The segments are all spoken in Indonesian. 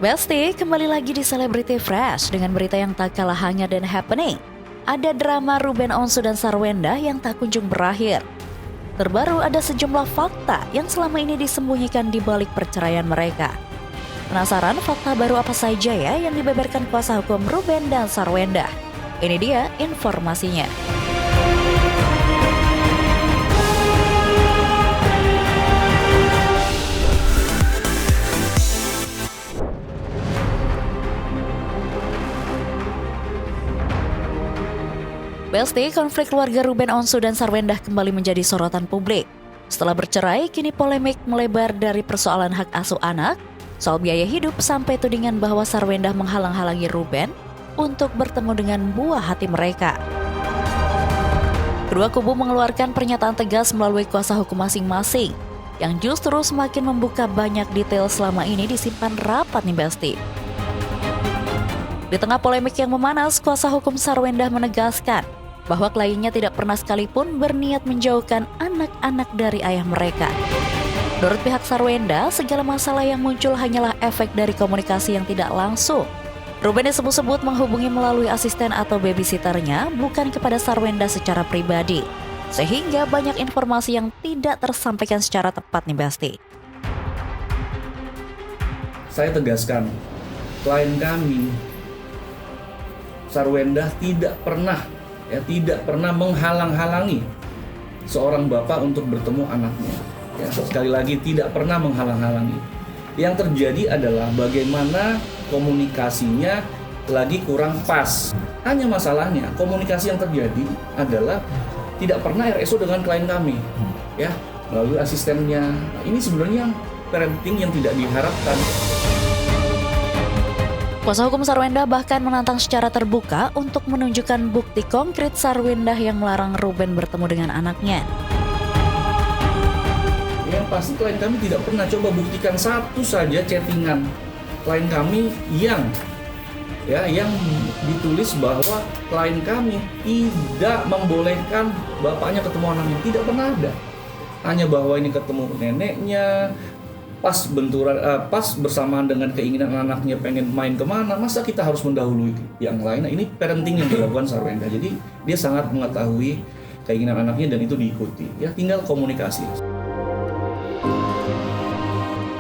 Besti kembali lagi di Celebrity Fresh dengan berita yang tak kalah hangat dan happening. Ada drama Ruben Onsu dan Sarwenda yang tak kunjung berakhir. Terbaru ada sejumlah fakta yang selama ini disembunyikan di balik perceraian mereka. Penasaran fakta baru apa saja ya yang dibeberkan kuasa hukum Ruben dan Sarwenda? Ini dia informasinya. Besti, konflik keluarga Ruben Onsu dan Sarwenda kembali menjadi sorotan publik. Setelah bercerai, kini polemik melebar dari persoalan hak asuh anak, soal biaya hidup sampai tudingan bahwa Sarwenda menghalang-halangi Ruben untuk bertemu dengan buah hati mereka. Kedua kubu mengeluarkan pernyataan tegas melalui kuasa hukum masing-masing, yang justru semakin membuka banyak detail selama ini disimpan rapat nih Besti. Di tengah polemik yang memanas, kuasa hukum Sarwenda menegaskan bahwa kliennya tidak pernah sekalipun berniat menjauhkan anak-anak dari ayah mereka. Menurut pihak Sarwenda, segala masalah yang muncul hanyalah efek dari komunikasi yang tidak langsung. Ruben disebut-sebut menghubungi melalui asisten atau babysitternya, bukan kepada Sarwenda secara pribadi. Sehingga banyak informasi yang tidak tersampaikan secara tepat nih Besti. Saya tegaskan, klien kami Sarwenda tidak pernah menghalang-halangi seorang bapak untuk bertemu anaknya. Ya, sekali lagi tidak pernah menghalang-halangi. Yang terjadi adalah bagaimana komunikasinya lagi kurang pas. Hanya masalahnya komunikasi yang terjadi adalah tidak pernah RSO dengan klien kami, ya, melalui asistennya. Ini sebenarnya parenting yang tidak diharapkan. Kuasa hukum Sarwenda bahkan menantang secara terbuka untuk menunjukkan bukti konkret Sarwenda yang melarang Ruben bertemu dengan anaknya. Yang pasti klien kami tidak pernah coba buktikan satu saja chattingan klien kami yang ditulis bahwa klien kami tidak membolehkan bapaknya ketemu anaknya. Tidak pernah ada. Hanya bahwa ini ketemu neneknya, pas bersamaan dengan keinginan anaknya pengen main kemana, masa kita harus mendahului yang lain? Nah, ini parenting yang dilakukan Sarwenda. Jadi dia sangat mengetahui keinginan anaknya dan itu diikuti. Ya, tinggal komunikasi.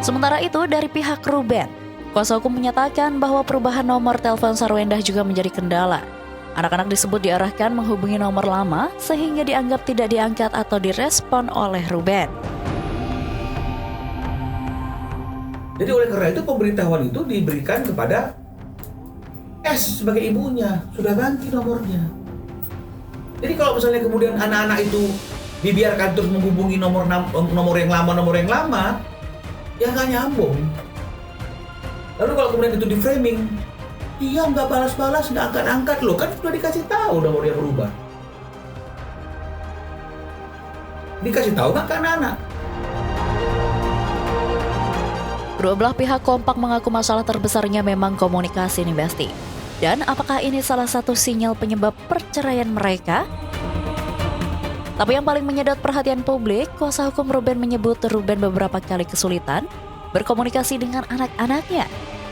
Sementara itu dari pihak Ruben, kuasa hukum menyatakan bahwa perubahan nomor telepon Sarwenda juga menjadi kendala. Anak-anak disebut diarahkan menghubungi nomor lama sehingga dianggap tidak diangkat atau direspon oleh Ruben. Jadi oleh karena itu pemberitahuan itu diberikan kepada S sebagai ibunya, sudah ganti nomornya. Jadi kalau misalnya kemudian anak-anak itu dibiarkan terus menghubungi nomor yang lama, ya nggak nyambung. Lalu kalau kemudian itu di framing, dia nggak balas-balas, nggak angkat-angkat loh, kan sudah dikasih tahu nomornya berubah. Dikasih tahu nggak ke anak-anak? Kedua belah pihak kompak mengaku masalah terbesarnya memang komunikasi nih Besti. Dan apakah ini salah satu sinyal penyebab perceraian mereka? Tapi yang paling menyedot perhatian publik, kuasa hukum Ruben menyebut Ruben beberapa kali kesulitan berkomunikasi dengan anak-anaknya.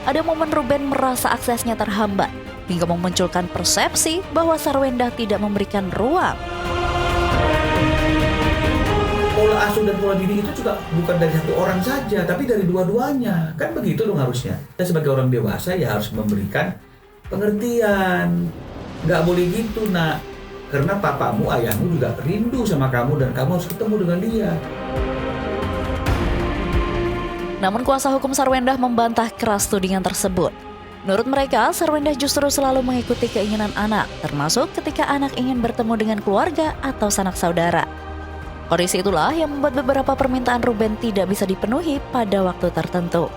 Ada momen Ruben merasa aksesnya terhambat, hingga memunculkan persepsi bahwa Sarwenda tidak memberikan ruang. Pola asuh dan pola didik itu juga bukan dari satu orang saja, tapi dari dua-duanya. Kan begitu dong harusnya. Kita sebagai orang dewasa ya harus memberikan pengertian. Nggak boleh gitu, nak. Karena papamu, ayahmu juga rindu sama kamu dan kamu harus ketemu dengan dia. Namun kuasa hukum Sarwenda membantah keras tudingan tersebut. Menurut mereka, Sarwenda justru selalu mengikuti keinginan anak, termasuk ketika anak ingin bertemu dengan keluarga atau sanak saudara. Kondisi itulah yang membuat beberapa permintaan Ruben tidak bisa dipenuhi pada waktu tertentu.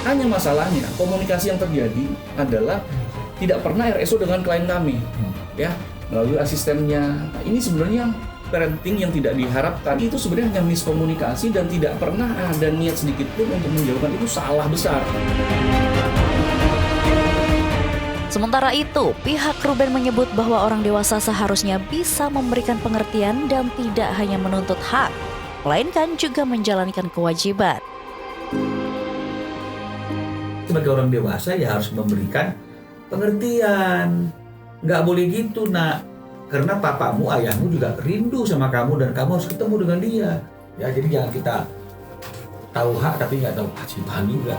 Hanya masalahnya komunikasi yang terjadi adalah tidak pernah RSO dengan klien kami, ya, melalui asistennya. Nah, ini sebenarnya parenting yang tidak diharapkan. Itu sebenarnya hanya miskomunikasi dan tidak pernah ada niat sedikit pun untuk menjauhkan. Itu salah besar. Sementara itu, pihak Ruben menyebut bahwa orang dewasa seharusnya bisa memberikan pengertian dan tidak hanya menuntut hak, melainkan juga menjalankan kewajiban. sebagai orang dewasa ya harus memberikan pengertian. Nggak boleh gitu, nak. Karena papamu, ayahmu juga rindu sama kamu dan kamu harus ketemu dengan dia. Ya, jadi jangan kita tahu hak tapi nggak tahu kewajiban juga.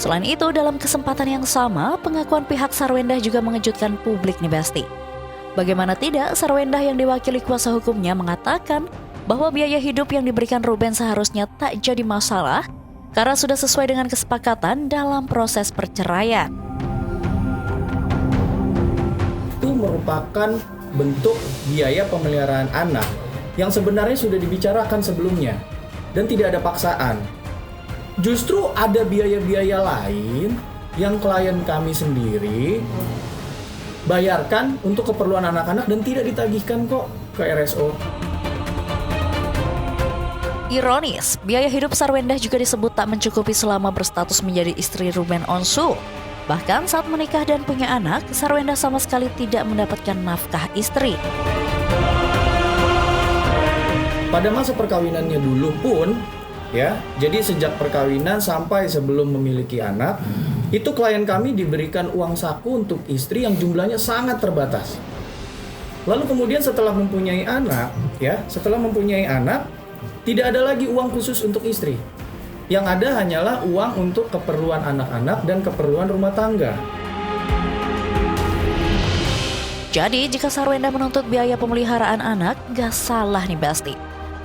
Selain itu, dalam kesempatan yang sama, pengakuan pihak Sarwendah juga mengejutkan publik nih Besti. Bagaimana tidak, Sarwendah yang diwakili kuasa hukumnya mengatakan bahwa biaya hidup yang diberikan Ruben seharusnya tak jadi masalah karena sudah sesuai dengan kesepakatan dalam proses perceraian. Itu merupakan bentuk biaya pemeliharaan anak yang sebenarnya sudah dibicarakan sebelumnya dan tidak ada paksaan. Justru ada biaya-biaya lain yang klien kami sendiri bayarkan untuk keperluan anak-anak dan tidak ditagihkan kok ke RSO. Ironis, biaya hidup Sarwendah juga disebut tak mencukupi selama berstatus menjadi istri Ruben Onsu. Bahkan saat menikah dan punya anak, Sarwendah sama sekali tidak mendapatkan nafkah istri. Pada masa perkawinannya dulu pun, ya, jadi sejak perkawinan sampai sebelum memiliki anak, itu klien kami diberikan uang saku untuk istri yang jumlahnya sangat terbatas. Lalu kemudian setelah mempunyai anak, tidak ada lagi uang khusus untuk istri. Yang ada hanyalah uang untuk keperluan anak-anak dan keperluan rumah tangga. Jadi jika Sarwendah menuntut biaya pemeliharaan anak, gak salah nih Basti.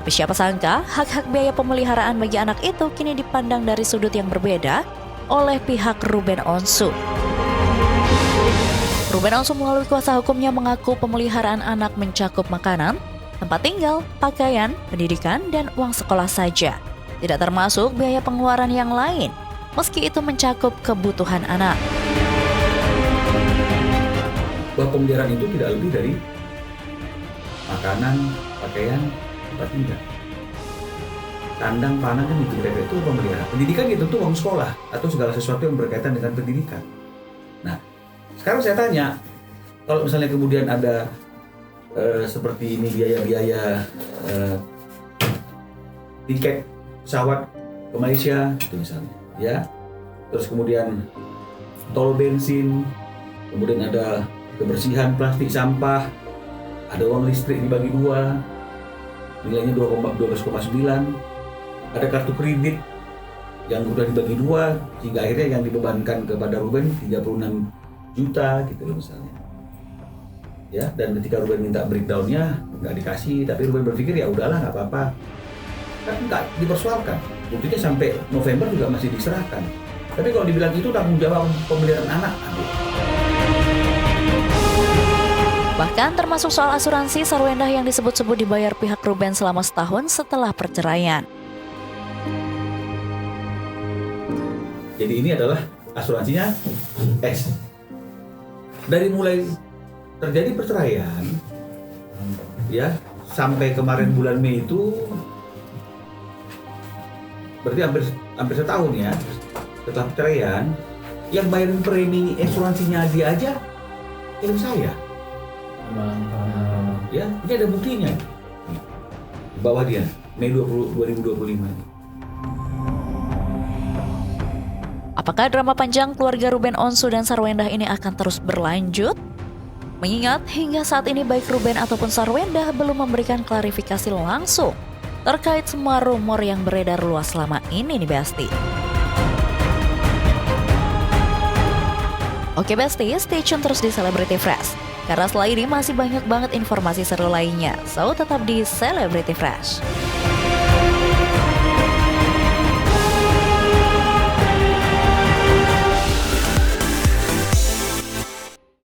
Tapi siapa sangka hak-hak biaya pemeliharaan bagi anak itu kini dipandang dari sudut yang berbeda oleh pihak Ruben Onsu. Ruben Onsu melalui kuasa hukumnya mengaku pemeliharaan anak mencakup makanan, tempat tinggal, pakaian, pendidikan, dan uang sekolah saja. Tidak termasuk biaya pengeluaran yang lain, meski itu mencakup kebutuhan anak. Bahwa pemeliharaan itu tidak lebih dari makanan, pakaian, tempat tinggal. Kandang, panah, dan itu pemeliharaan. Pendidikan itu tuh uang sekolah atau segala sesuatu yang berkaitan dengan pendidikan. Nah, sekarang saya tanya, kalau misalnya kemudian ada seperti ini biaya-biaya tiket pesawat ke Malaysia, itu misalnya, ya. Terus kemudian tol bensin, kemudian ada kebersihan plastik sampah, ada uang listrik dibagi dua, nilainya 12,9, ada kartu kredit yang udah dibagi dua, sehingga akhirnya yang dibebankan kepada Ruben 36 juta gitu loh misalnya. Ya, dan ketika Ruben minta breakdown-nya nggak dikasih, tapi Ruben berpikir ya udahlah nggak apa-apa, kan nggak dipersoalkan. Buktinya sampai November juga masih diserahkan. Tapi kalau dibilang itu tanggung jawab pemeliharaan anak, Bahkan termasuk soal asuransi, Sarwendah yang disebut-sebut dibayar pihak Ruben selama setahun setelah perceraian. jadi ini adalah asuransinya S. Dari mulai terjadi perceraian, ya sampai kemarin bulan Mei itu berarti hampir setahun ya setelah perceraian, yang bayarin premi asuransinya dia aja klien saya. Ya, ini ada buktinya di bawah dia Mei 2025 ini. Apakah drama panjang keluarga Ruben Onsu dan Sarwendah ini akan terus berlanjut? Mengingat hingga saat ini baik Ruben ataupun Sarwendah belum memberikan klarifikasi langsung terkait semua rumor yang beredar luas selama ini nih Besti. Oke Besti, stay tune terus di Celebrity Fresh. Karena setelah ini masih banyak banget informasi seru lainnya. So tetap di Celebrity Fresh.